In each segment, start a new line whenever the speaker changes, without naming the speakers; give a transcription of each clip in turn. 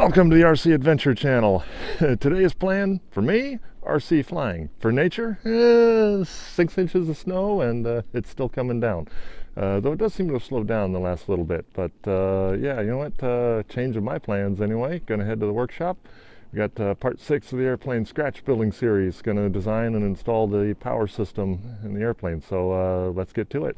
Welcome to the RC Adventure Channel. Today's plan for me, RC flying. For nature, 6 inches of snow and it's still coming down. Though it does seem to have slowed down the last little bit. But yeah, you know what? Change of my plans anyway. Gonna head to the workshop. We got part 6 of the airplane scratch building series. Gonna design and install the power system in the airplane. So let's get to it.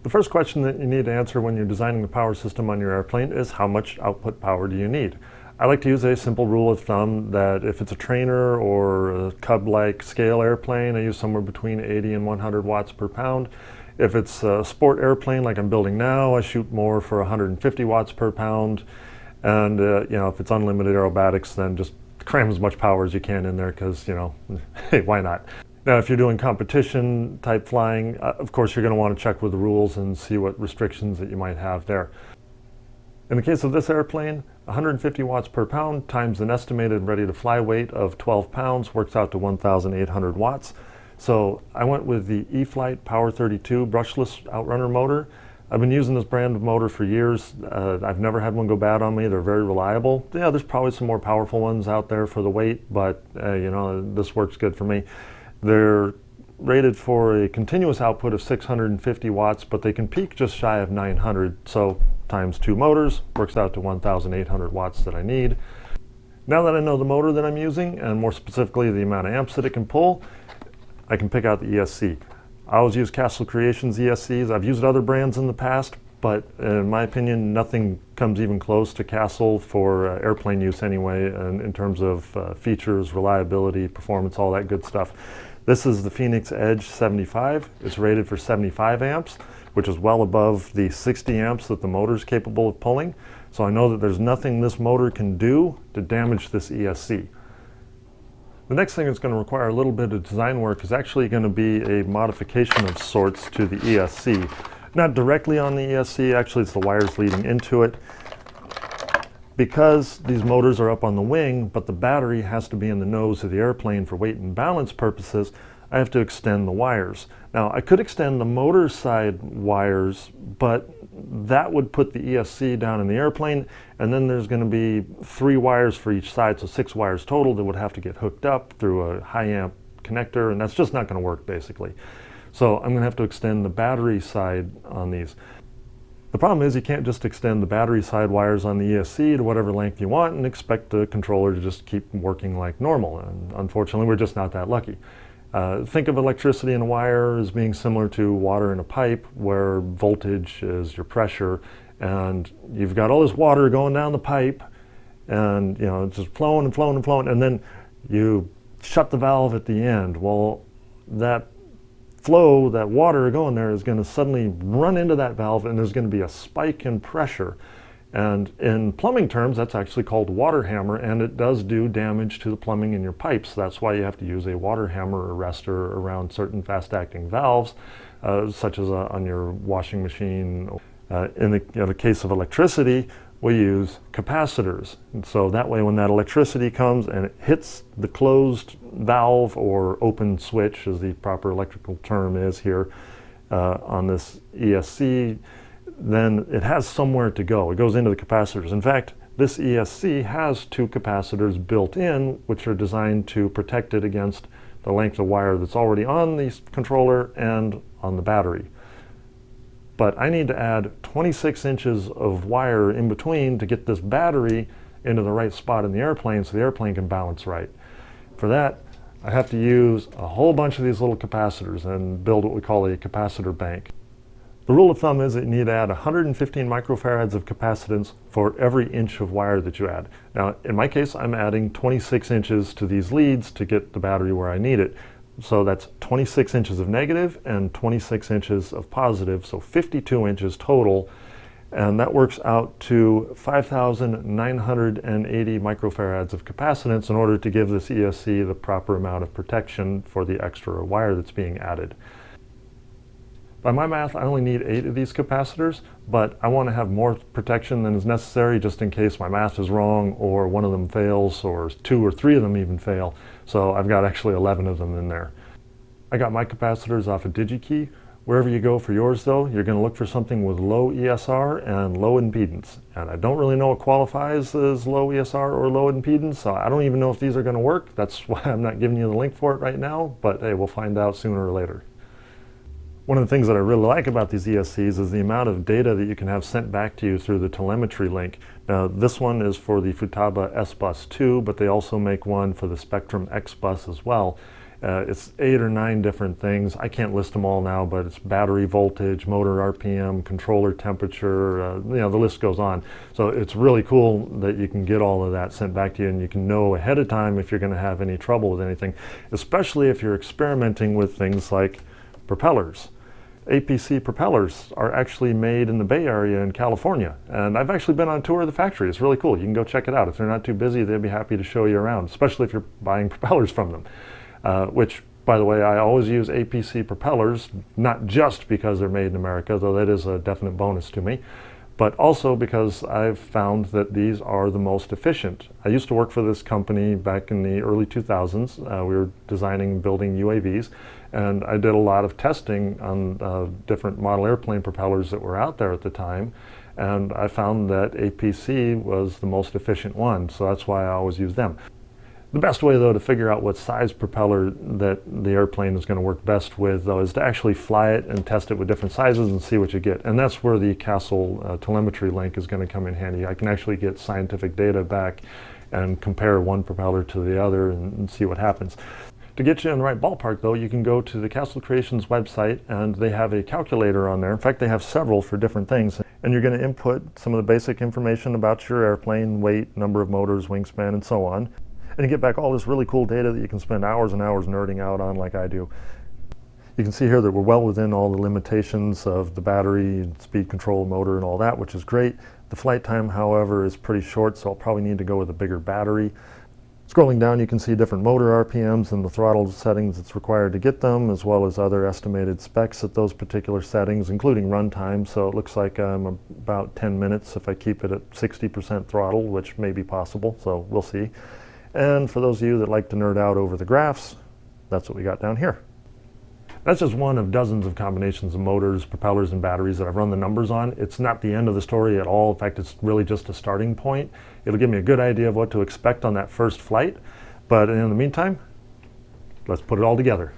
The first question that you need to answer when you're designing the power system on your airplane is how much output power do you need? I like to use a simple rule of thumb that if it's a trainer or a Cub-like scale airplane, I use somewhere between 80 and 100 watts per pound. If it's a sport airplane like I'm building now, I shoot more for 150 watts per pound. And you know, if it's unlimited aerobatics, then just cram as much power as you can in there because, you know, hey, why not? Now, if you're doing competition type flying, of course, you're going to want to check with the rules and see what restrictions that you might have there. In the case of this airplane, 150 watts per pound times an estimated ready to fly weight of 12 pounds works out to 1,800 watts. So I went with the E-Flite Power 32 brushless outrunner motor. I've been using this brand of motor for years. I've never had one go bad on me. They're very reliable. Yeah, there's probably some more powerful ones out there for the weight, but you know, this works good for me. They're rated for a continuous output of 650 watts, but they can peak just shy of 900. So times 2 motors works out to 1,800 watts that I need. Now that I know the motor that I'm using, and more specifically the amount of amps that it can pull, I can pick out the ESC. I always use Castle Creations ESCs. I've used other brands in the past, but in my opinion, nothing comes even close to Castle for airplane use anyway, and in terms of features, reliability, performance, all that good stuff. This is the Phoenix Edge 75. It's rated for 75 amps, which is well above the 60 amps that the motor is capable of pulling. So I know that there's nothing this motor can do to damage this ESC. The next thing that's going to require a little bit of design work is actually going to be a modification of sorts to the ESC. Not directly on the ESC, actually it's the wires leading into it. Because these motors are up on the wing, but the battery has to be in the nose of the airplane for weight and balance purposes, I have to extend the wires. Now, I could extend the motor side wires, but that would put the ESC down in the airplane, and then there's going to be 3 wires for each side, so 6 wires total that would have to get hooked up through a high amp connector, and that's just not going to work, basically. So I'm going to have to extend the battery side on these. The problem is you can't just extend the battery side wires on the ESC to whatever length you want and expect the controller to just keep working like normal. And unfortunately, we're just not that lucky. Think of electricity in a wire as being similar to water in a pipe, where voltage is your pressure, and you've got all this water going down the pipe, and you know, it's just flowing and flowing and flowing, and then you shut the valve at the end. Well, that flow, that water going there is going to suddenly run into that valve, and there's going to be a spike in pressure. And in plumbing terms, that's actually called water hammer, and it does do damage to the plumbing in your pipes. That's why you have to use a water hammer arrestor around certain fast-acting valves, such as on your washing machine. In the case of electricity, we use capacitors. And so that way when that electricity comes and it hits the closed valve or open switch, as the proper electrical term is here on this ESC, then it has somewhere to go. It goes into the capacitors. In fact, this ESC has 2 capacitors built in, which are designed to protect it against the length of wire that's already on the controller and on the battery. But I need to add 26 inches of wire in between to get this battery into the right spot in the airplane so the airplane can balance right. For that, I have to use a whole bunch of these little capacitors and build what we call a capacitor bank. The rule of thumb is that you need to add 115 microfarads of capacitance for every inch of wire that you add. Now, in my case, I'm adding 26 inches to these leads to get the battery where I need it. So that's 26 inches of negative and 26 inches of positive, so 52 inches total. And that works out to 5,980 microfarads of capacitance in order to give this ESC the proper amount of protection for the extra wire that's being added. By my math, I only need 8 of these capacitors, but I want to have more protection than is necessary just in case my math is wrong or one of them fails or 2 or 3 of them even fail. So I've got actually 11 of them in there. I got my capacitors off of DigiKey. Wherever you go for yours though, you're going to look for something with low ESR and low impedance. And I don't really know what qualifies as low ESR or low impedance, so I don't even know if these are going to work. That's why I'm not giving you the link for it right now, but hey, we'll find out sooner or later. One of the things that I really like about these ESCs is the amount of data that you can have sent back to you through the telemetry link. Now, this one is for the Futaba S-Bus 2, but they also make one for the Spectrum X-Bus as well. It's 8 or 9 different things. I can't list them all now, but it's battery voltage, motor RPM, controller temperature, the list goes on. So it's really cool that you can get all of that sent back to you, and you can know ahead of time if you're going to have any trouble with anything, especially if you're experimenting with things like propellers. APC propellers are actually made in the Bay Area in California, and I've actually been on a tour of the factory. It's really cool. You can go check it out. If they're not too busy, they'd be happy to show you around, especially if you're buying propellers from them. Which, by the way, I always use APC propellers, not just because they're made in America, though that is a definite bonus to me, but also because I've found that these are the most efficient. I used to work for this company back in the early 2000s. We were designing and building UAVs, and I did a lot of testing on different model airplane propellers that were out there at the time, and I found that APC was the most efficient one, so that's why I always use them. The best way, though, to figure out what size propeller that the airplane is going to work best with, though, is to actually fly it and test it with different sizes and see what you get. And that's where the Castle telemetry link is going to come in handy. I can actually get scientific data back and compare one propeller to the other and see what happens. To get you in the right ballpark, though, you can go to the Castle Creations website, and they have a calculator on there. In fact, they have several for different things. And you're going to input some of the basic information about your airplane, weight, number of motors, wingspan, and so on. And you get back all this really cool data that you can spend hours and hours nerding out on like I do. You can see here that we're well within all the limitations of the battery, speed control, motor, and all that, which is great. The flight time, however, is pretty short, so I'll probably need to go with a bigger battery. Scrolling down, you can see different motor RPMs and the throttle settings that's required to get them, as well as other estimated specs at those particular settings, including runtime. So it looks like I'm about 10 minutes if I keep it at 60% throttle, which may be possible, so we'll see. And for those of you that like to nerd out over the graphs, that's what we got down here. That's just one of dozens of combinations of motors, propellers, and batteries that I've run the numbers on. It's not the end of the story at all. In fact, it's really just a starting point. It'll give me a good idea of what to expect on that first flight. But in the meantime, let's put it all together.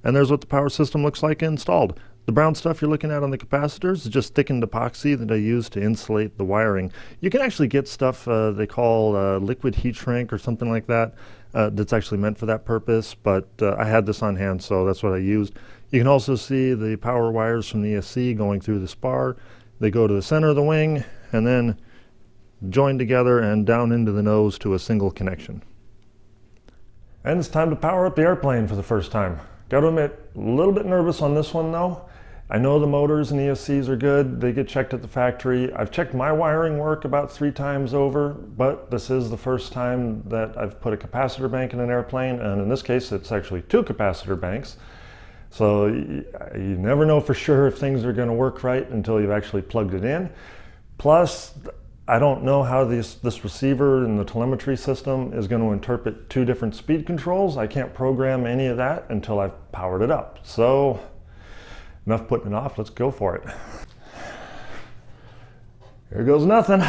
And there's what the power system looks like installed. The brown stuff you're looking at on the capacitors is just thickened epoxy that I use to insulate the wiring. You can actually get stuff they call liquid heat shrink or something like that that's actually meant for that purpose, but I had this on hand, so that's what I used. You can also see the power wires from the ESC going through the spar. They go to the center of the wing and then join together and down into the nose to a single connection. And it's time to power up the airplane for the first time. Got to admit, a little bit nervous on this one though. I know the motors and ESCs are good. They get checked at the factory. I've checked my wiring work about 3 times over, but this is the first time that I've put a capacitor bank in an airplane, and in this case it's actually 2 capacitor banks. So you never know for sure if things are going to work right until you've actually plugged it in. Plus, I don't know how this receiver and the telemetry system is going to interpret 2 different speed controls. I can't program any of that until I've powered it up. So enough putting it off, let's go for it. Here goes nothing.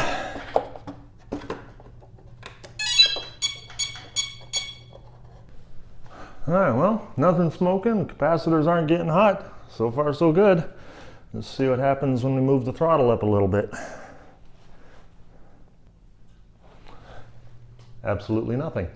All right, well, nothing's smoking, capacitors aren't getting hot. So far, so good. Let's see what happens when we move the throttle up a little bit. Absolutely nothing.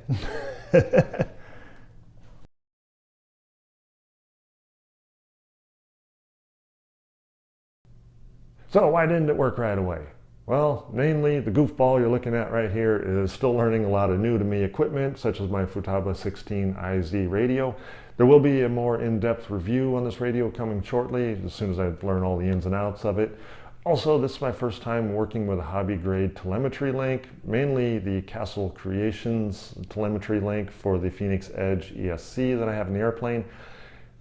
So why didn't it work right away? Well, mainly the goofball you're looking at right here is still learning a lot of new to me equipment, such as my Futaba 16 IZ radio. There will be a more in-depth review on this radio coming shortly, as soon as I learn all the ins and outs of it. Also, this is my first time working with a hobby-grade telemetry link, mainly the Castle Creations telemetry link for the Phoenix Edge ESC that I have in the airplane.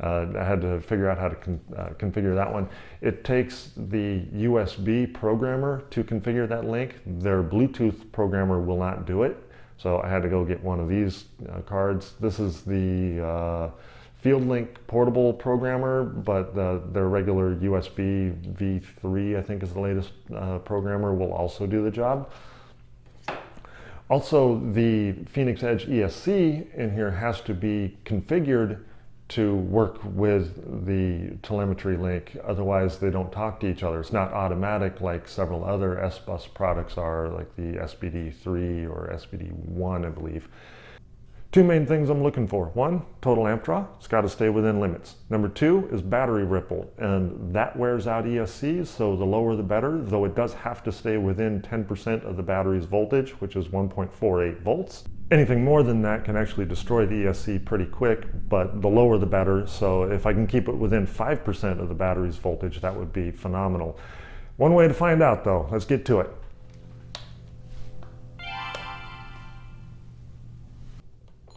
I had to figure out how to configure that one. It takes the USB programmer to configure that link. Their Bluetooth programmer will not do it. So I had to go get one of these cards. This is the FieldLink portable programmer, but their regular USB V3, I think is the latest programmer, will also do the job. Also, the Phoenix Edge ESC in here has to be configured to work with the telemetry link, otherwise they don't talk to each other. It's not automatic like several other S-Bus products are, like the SPD3 or SPD1, I believe. Two main things I'm looking for. One, total amp draw. It's got to stay within limits. Number two is battery ripple, and that wears out ESCs, so the lower the better, though it does have to stay within 10% of the battery's voltage, which is 1.48 volts. Anything more than that can actually destroy the ESC pretty quick, but the lower the better, so if I can keep it within 5% of the battery's voltage, that would be phenomenal. One way to find out though, let's get to it.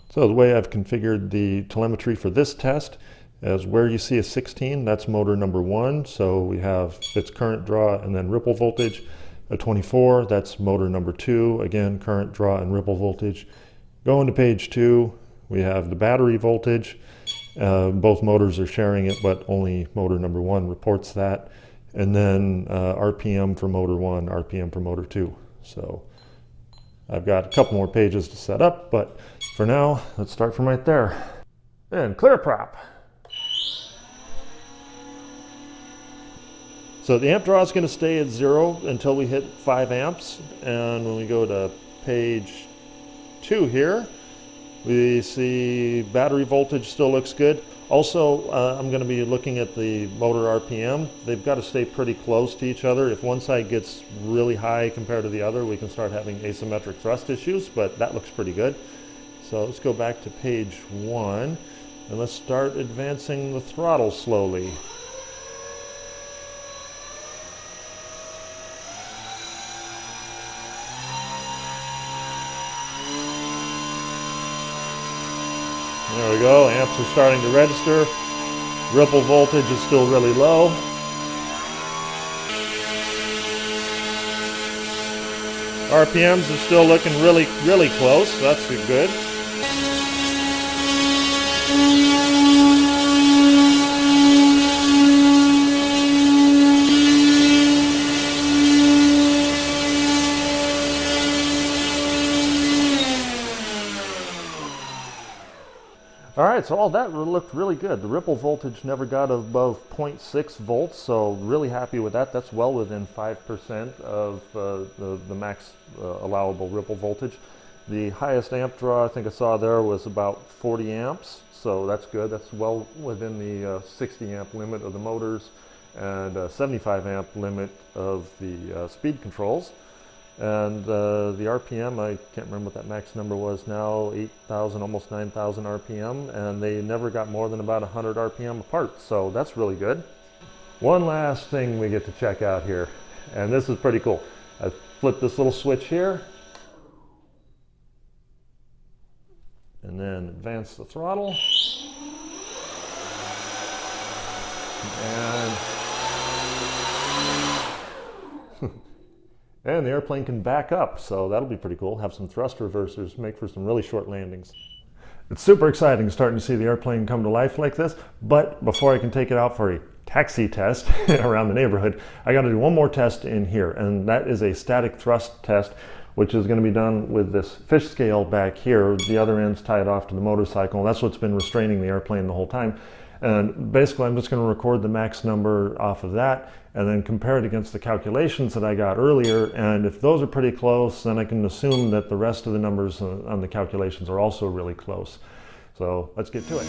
So the way I've configured the telemetry for this test is where you see a 16, that's motor number 1. So we have its current draw and then ripple voltage. A 24, that's motor number 2, again, current draw and ripple voltage. Going to page 2, we have the battery voltage. Both motors are sharing it, but only motor number 1 reports that. And then RPM for motor 1, RPM for motor 2. So I've got a couple more pages to set up, but for now, let's start from right there. And clear prop. So the amp draw is going to stay at 0 until we hit 5 amps. And when we go to page 2 here, we see battery voltage still looks good. Also, I'm going to be looking at the motor RPM. They've got to stay pretty close to each other. If one side gets really high compared to the other, we can start having asymmetric thrust issues, but that looks pretty good. So let's go back to page 1 and let's start advancing the throttle slowly. There we go, amps are starting to register. Ripple voltage is still really low. RPMs are still looking really close, so that's good. All right, so all that looked really good. The ripple voltage never got above 0.6 volts, so really happy with that. That's well within 5% of the max allowable ripple voltage. The highest amp draw I think I saw there was about 40 amps, so that's good. That's well within the 60 amp limit of the motors and 75 amp limit of the speed controls. And the RPM, I can't remember what that max number was now, 8,000, almost 9,000 RPM, and they never got more than about 100 RPM apart, so that's really good. One last thing we get to check out here, and this is pretty cool. I flip this little switch here, and then advance the throttle, and the airplane can back up, so that'll be pretty cool. Have some thrust reversers, make for some really short landings. It's super exciting starting to see the airplane come to life like this, but before I can take it out for you, taxi test around the neighborhood, I got to do one more test in here, and that is a static thrust test, which is going to be done with this fish scale back here. The other end's tied off to the motorcycle, and that's what's been restraining the airplane the whole time. And basically I'm just going to record the max number off of that and then compare it against the calculations that I got earlier, and if those are pretty close, then I can assume that the rest of the numbers on the calculations are also really close. So let's get to it.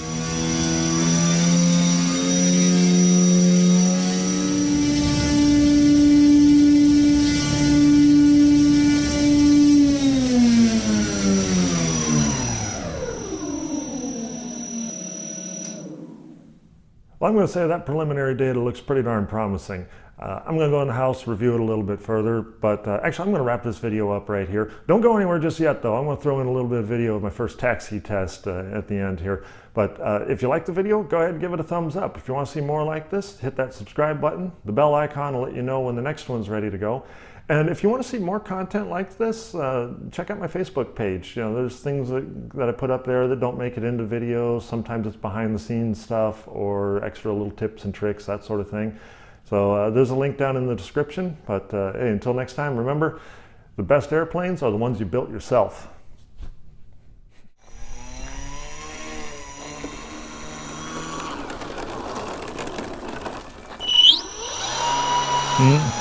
Well, I'm going to say that preliminary data looks pretty darn promising. I'm going to go in the house, review it a little bit further, but actually I'm going to wrap this video up right here. Don't go anywhere just yet though. I'm going to throw in a little bit of video of my first taxi test at the end here. But if you like the video, go ahead and give it a thumbs up. If you want to see more like this, hit that subscribe button. The bell icon will let you know when the next one's ready to go. And if you want to see more content like this, check out my Facebook page. You know, there's things that I put up there that don't make it into videos. Sometimes it's behind the scenes stuff or extra little tips and tricks, that sort of thing. So there's a link down in the description. But hey, until next time, remember, the best airplanes are the ones you built yourself. Mm-hmm.